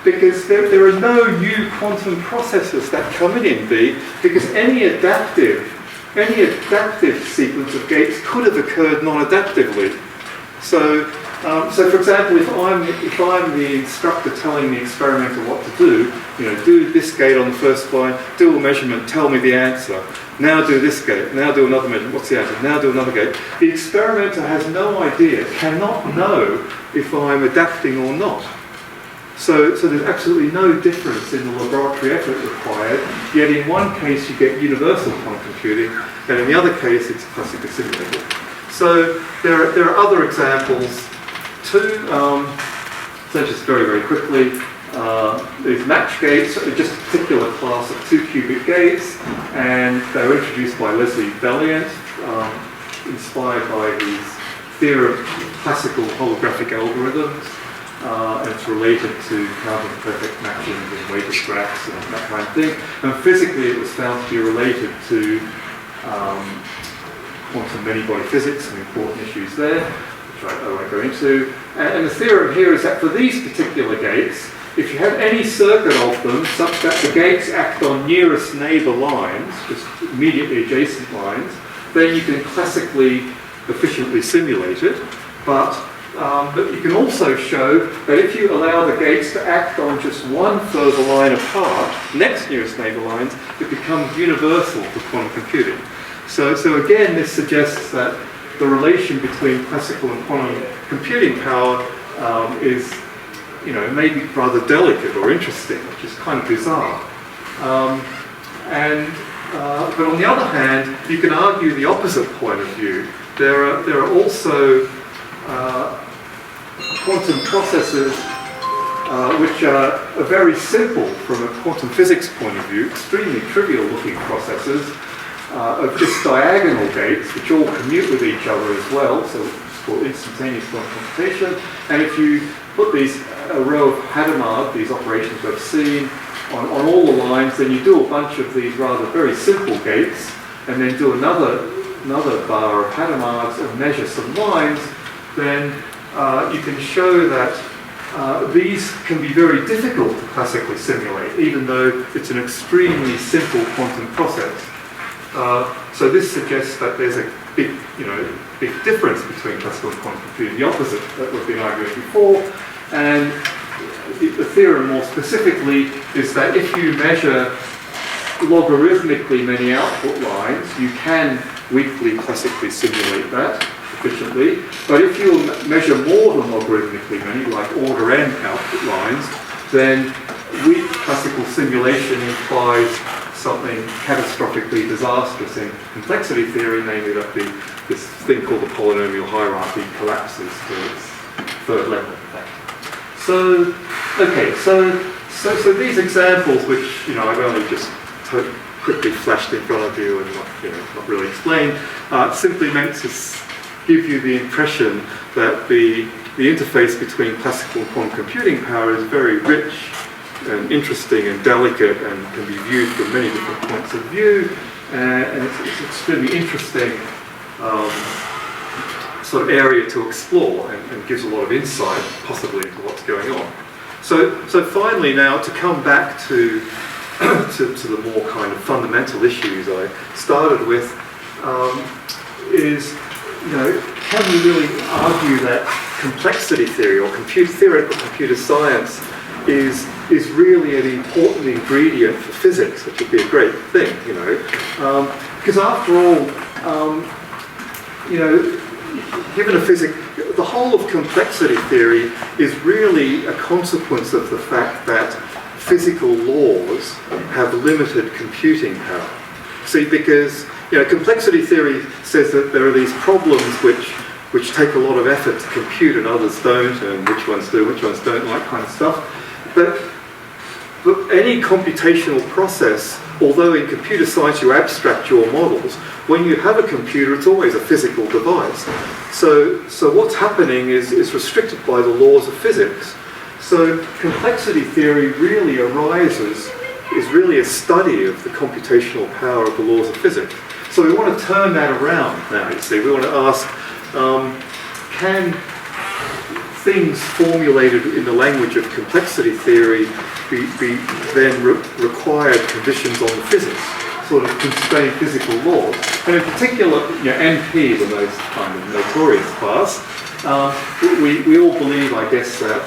Because there are no new quantum processes that come in B, because any adaptive sequence of gates could have occurred non-adaptively. So for example, if I'm the instructor telling the experimenter what to do, do this gate on the first line, do a measurement, tell me the answer. Now do this gate, now do another measurement, what's the answer? Now do another gate. The experimenter has no idea, cannot know if I'm adapting or not. So there's absolutely no difference in the laboratory effort required, yet in one case you get universal quantum computing, and in the other case it's classically simulated. So there are other examples too. So just very, very quickly, these match gates are just a particular class of 2-qubit gates, and they were introduced by Leslie Valiant, inspired by his theory of classical holographic algorithms. And it's related to counting perfect matching and weighted graphs and that kind of thing. And physically it was found to be related to quantum many-body physics, some important issues there, which I won't go into. And the theorem here is that for these particular gates, if you have any circuit of them such that the gates act on nearest neighbour lines, just immediately adjacent lines, then you can classically efficiently simulate it. But you can also show that if you allow the gates to act on just one further line apart, next nearest neighbour lines, it becomes universal for quantum computing. So again, this suggests that the relation between classical and quantum computing power is, maybe rather delicate or interesting, which is kind of bizarre. But on the other hand, you can argue the opposite point of view. There are also quantum processes which are very simple from a quantum physics point of view, extremely trivial looking processes of just diagonal gates which all commute with each other as well, so it's called instantaneous quantum computation. And if you put a row of Hadamard, these operations we've seen, on all the lines, then you do a bunch of these rather very simple gates, and then do another bar of Hadamards and measure some lines, then you can show that these can be very difficult to classically simulate, even though it's an extremely simple quantum process. So this suggests that there's a big difference between classical and quantum computing, the opposite that we've been arguing before. And the theorem more specifically is that if you measure logarithmically many output lines, you can weakly classically simulate that efficiently. But if you measure more than logarithmically many, like order n output lines, then weak classical simulation implies something catastrophically disastrous in complexity theory, namely that this thing called the polynomial hierarchy collapses to its third level. So these examples, which I've only just quickly flashed in front of you and not really explained, simply meant to give you the impression that the interface between classical and quantum computing power is very rich and interesting and delicate and can be viewed from many different points of view, and it's extremely interesting sort of area to explore and gives a lot of insight possibly into what's going on. So finally now, to come back to the more kind of fundamental issues I started with, is can we really argue that complexity theory or theoretical computer science is is really an important ingredient for physics, which would be a great thing, you know. Because after all, you know, given a physics, the whole of complexity theory is really a consequence of the fact that physical laws have limited computing power. See, because, you know, complexity theory says that there are these problems which take a lot of effort to compute and others don't, and which ones do, which ones don't, that kind of stuff. But any computational process, although in computer science you abstract your models, when you have a computer, it's always a physical device. So what's happening is restricted by the laws of physics. So complexity theory really is really a study of the computational power of the laws of physics. So we want to turn that around now, you see. We want to ask, can things formulated in the language of complexity theory be then required conditions on the physics, sort of constrained physical laws? And in particular, you know, NP, the most kind of notorious class, we all believe, I guess, that,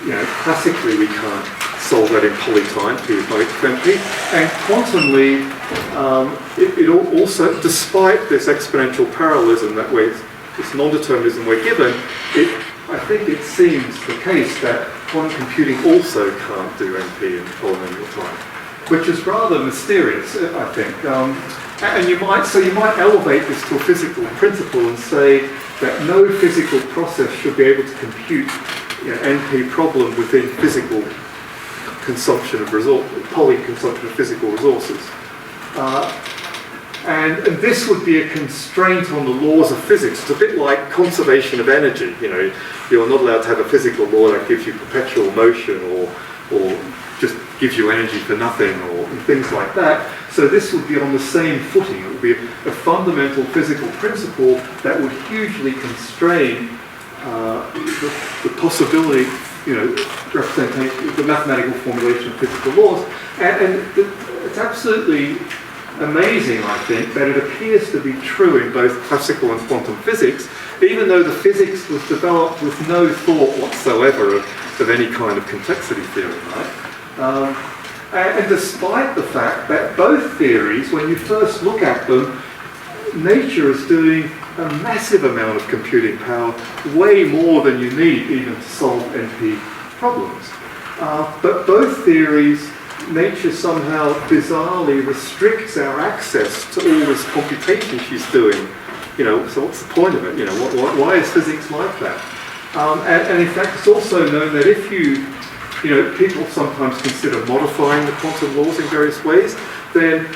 you know, classically we can't solve that in polytime, P is not equal to NP, and quantumly, it also, despite this exponential parallelism that this non-determinism we're given, I think it seems the case that quantum computing also can't do NP in polynomial time, which is rather mysterious, I think. And you might elevate this to a physical principle and say that no physical process should be able to compute, you know, NP problem within physical consumption of poly consumption of physical resources. And this would be a constraint on the laws of physics. It's a bit like conservation of energy. You know, you're not allowed to have a physical law that gives you perpetual motion or just gives you energy for nothing or things like that. So this would be on the same footing. It would be a fundamental physical principle that would hugely constrain the possibility, you know, representation, the mathematical formulation of physical laws. And it's absolutely amazing, I think, that it appears to be true in both classical and quantum physics, even though the physics was developed with no thought whatsoever of any kind of complexity theory, right? And despite the fact that both theories, when you first look at them, nature is doing a massive amount of computing power, way more than you need even to solve NP problems. But both theories, nature somehow bizarrely restricts our access to all this computation she's doing. You know, so what's the point of it? You know, why is physics like that? And in fact, it's also known that if you know, people sometimes consider modifying the quantum laws in various ways, then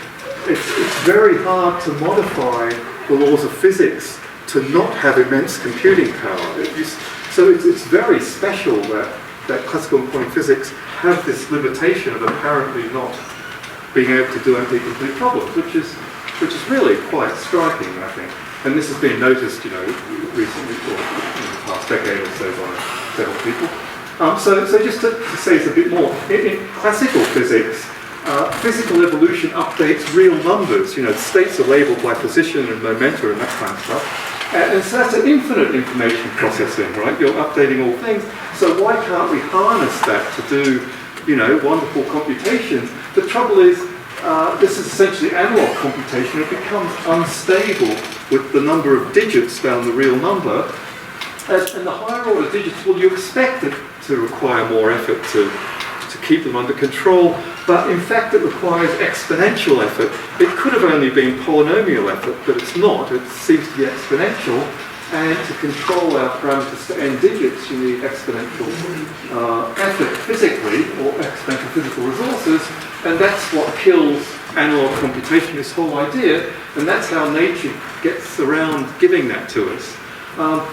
it's very hard to modify the laws of physics to not have immense computing power. So it's very special that classical and quantum physics have this limitation of apparently not being able to do NP-complete problems, which is really quite striking, I think. And this has been noticed, you know, recently, or in the past decade or so by several people. So just to say this a bit more, in classical physics, physical evolution updates real numbers. You know, states are labelled by position and momentum and that kind of stuff. And so that's an infinite information processing, right? You're updating all things. So why can't we harness that to do, you know, wonderful computations? The trouble is, this is essentially analog computation. It becomes unstable with the number of digits down the real number. And the higher order digits, well, you expect it to require more effort to keep them under control, but in fact it requires exponential effort. It could have only been polynomial effort, but it's not. It seems to be exponential, and to control our parameters to n digits, you need exponential effort physically, or exponential physical resources, and that's what kills analog computation, this whole idea, and that's how nature gets around giving that to us.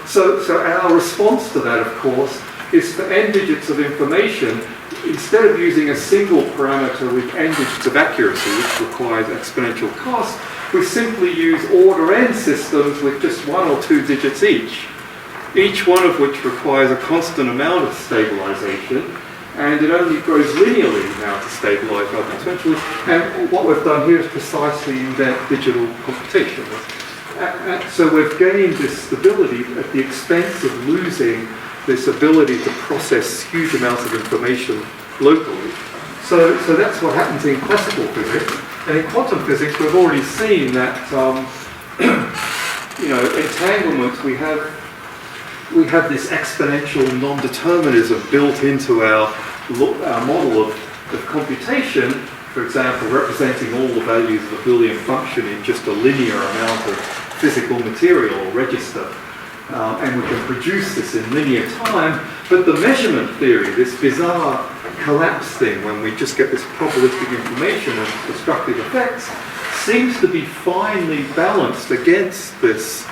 So our response to that, of course, is for n digits of information, instead of using a single parameter with n digits of accuracy, which requires exponential cost, we simply use order n systems with just 1 or 2 digits each one of which requires a constant amount of stabilization, and it only grows linearly now to stabilize rather than exponentially. And what we've done here is precisely invent digital computation. So we've gained this stability at the expense of losing this ability to process huge amounts of information locally. So that's what happens in classical physics. And in quantum physics, we've already seen that, entanglement, we have this exponential non-determinism built into our model of computation, for example, representing all the values of a Boolean function in just a linear amount of physical material or register. And we can produce this in linear time, but the measurement theory, this bizarre collapse thing when we just get this probabilistic information and destructive effects, seems to be finely balanced against this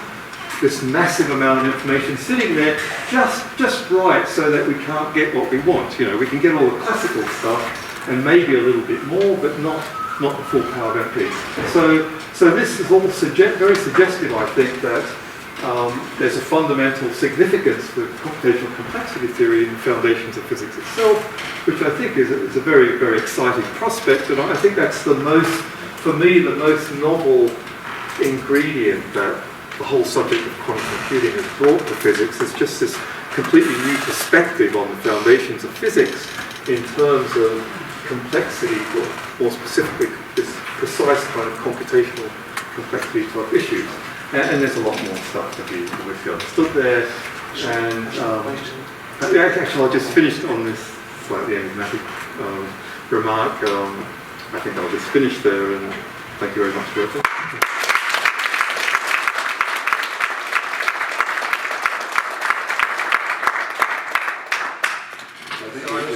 massive amount of information sitting there just right so that we can't get what we want. We can get all the classical stuff and maybe a little bit more, but not the full power of MP. So this is all very suggestive, I think, that there's a fundamental significance for computational complexity theory in the foundations of physics itself, which I think is a very, very exciting prospect. And I think that's for me, the most novel ingredient that the whole subject of quantum computing has brought to physics. Is just this completely new perspective on the foundations of physics in terms of complexity, or more specifically, this precise kind of computational complexity type issues. And there's a lot more stuff to be understood there. And actually, I just finished on this slightly enigmatic remark. I think I'll just finish there, and thank you very much for it.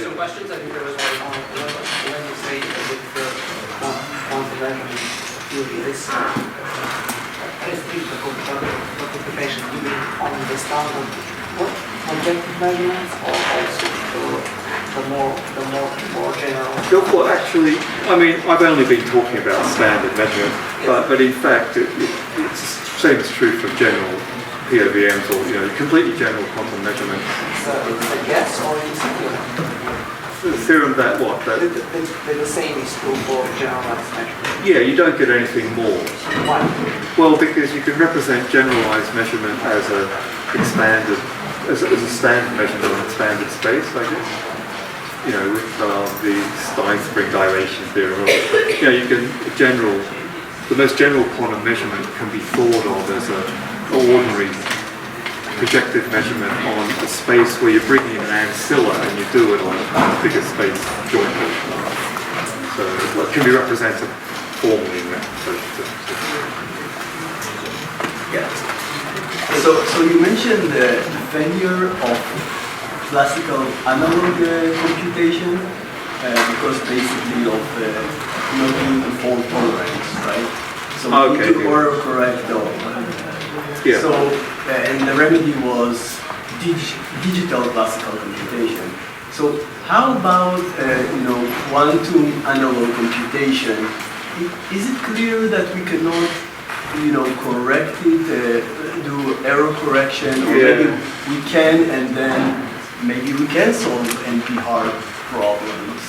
Some questions? I think there was one. When you say that quantum measurement theory is for computation, you mean on the standard objective measurements, or also the more general? Well, actually, I mean, I've only been talking about standard measurements, but in fact, it's the same is true for general POVMs or completely general quantum measurements. So it's a guess, or it's a theorem? The theorem that what? That the same is true for generalized measurement. Yeah, you don't get anything more. Why? Well, because you can represent generalized measurement as a standard measurement in expanded space, I guess. With the Stein-Spring dilation theorem. You can the most general quantum measurement can be thought of as an ordinary projective measurement on a space where you're bringing in an ancilla and you do it on a bigger space jointly. So it can be represented formally in that. So you mentioned the failure of classical analog computation because basically of not being fault tolerance, right? So we need to error correct though. Yeah. So and the remedy was digital classical computation. So how about quantum analog computation? Is it clear that we cannot correct it, do error correction, or maybe we can, and then maybe we can solve NP-hard problems?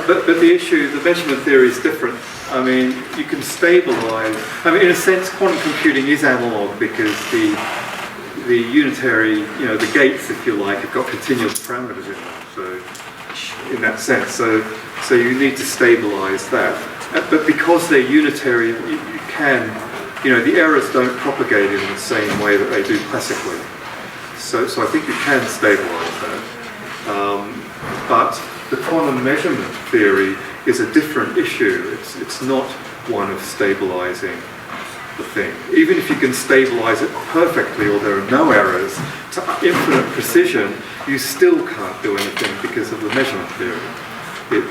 But the issue, the measurement theory is different. I mean, you can stabilize. I mean, in a sense, quantum computing is analog because the unitary, the gates, if you like, have got continuous parameters in them. So, in that sense, so you need to stabilize that. But because they're unitary, you can, the errors don't propagate in the same way that they do classically. So I think you can stabilize that. But the quantum measurement theory is a different issue. It's not one of stabilizing the thing. Even if you can stabilize it perfectly or there are no errors, to infinite precision, you still can't do anything because of the measurement theory. It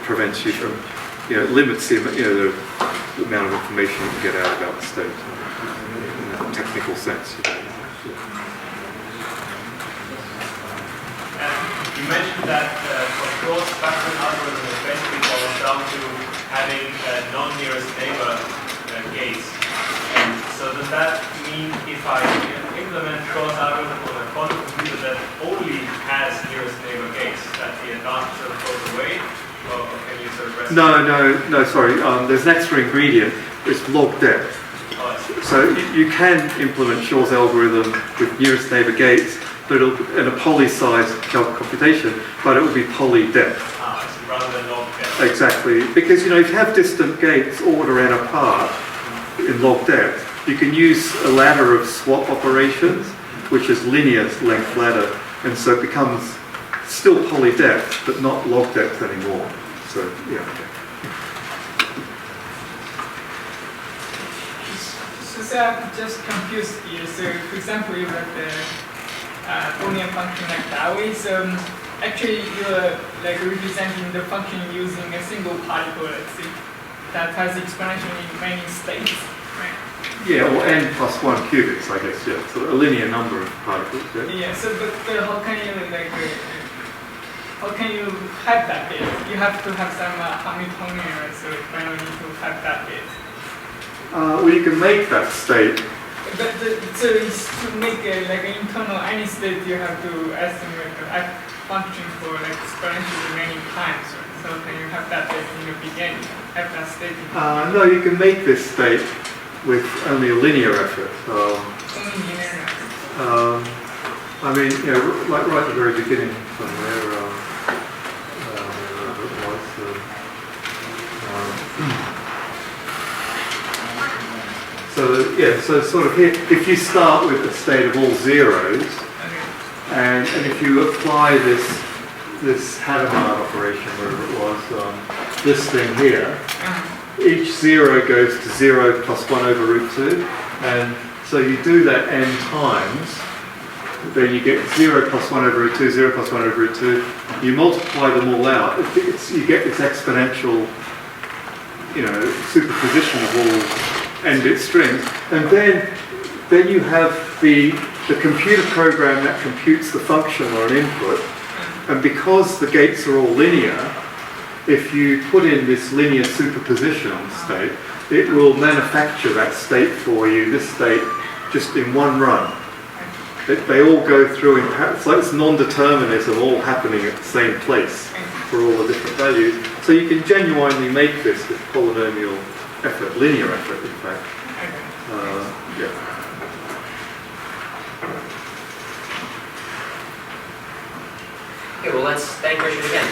prevents you from, it limits the amount of information you can get out about the state in a technical sense. You mentioned that for closed spectrum algorithm, it basically boils down to having non-nearest neighbor gates. And so does that mean if I implement closed algorithm on a quantum computer that only has nearest neighbor gates, that the advantage sort of goes away? Or can you sort of rest? No, sorry. There's an extra ingredient. It's log depth. So you can implement Shor's algorithm with nearest neighbor gates, but in a poly-sized computation, but it will be poly-depth. Rather than log depth. Exactly, because if you have distant gates order n apart in log depth, you can use a ladder of swap operations, which is linear length ladder, and so it becomes still poly depth, but not log depth anymore. So yeah. So I'm just confused here. So for example, you have the Fourier function like that way. So actually you're like representing the function using a single particle, let's say, that has exponential in many states, right? Yeah, or n plus 1 qubits, I guess, yeah. So a linear number of particles, yeah. Yeah, so but how can you like, how can you have that bit? You have to have some Hamiltonian, so finally need to have that bit. Well, you can make that state. But so it's to make like an internal any state, you have to estimate the function for like exponentially many times. Right? So can you have that bit in the beginning? Have that state in the beginning? No, you can make this state with only a linear effort. Only linear effort. I mean, like right at the very beginning somewhere. So yeah, so sort of here, if you start with a state of all zeros, and if you apply this Hadamard operation, wherever it was, this thing here, each zero goes to 0 plus 1 over root 2, and so you do that n times, then you get 0 plus 1 over root 2, 0 plus 1 over root 2, you multiply them all out, you get this exponential, superposition of all n-bit strings, and then you have the computer program that computes the function or an input, and because the gates are all linear, if you put in this linear superposition state, it will manufacture that state for you, this state, just in one run. They all go through in it's like this non-determinism all happening at the same place for all the different values. So you can genuinely make this with polynomial effort, linear effort, in fact. Yeah. Okay, well, let's thank Richard again.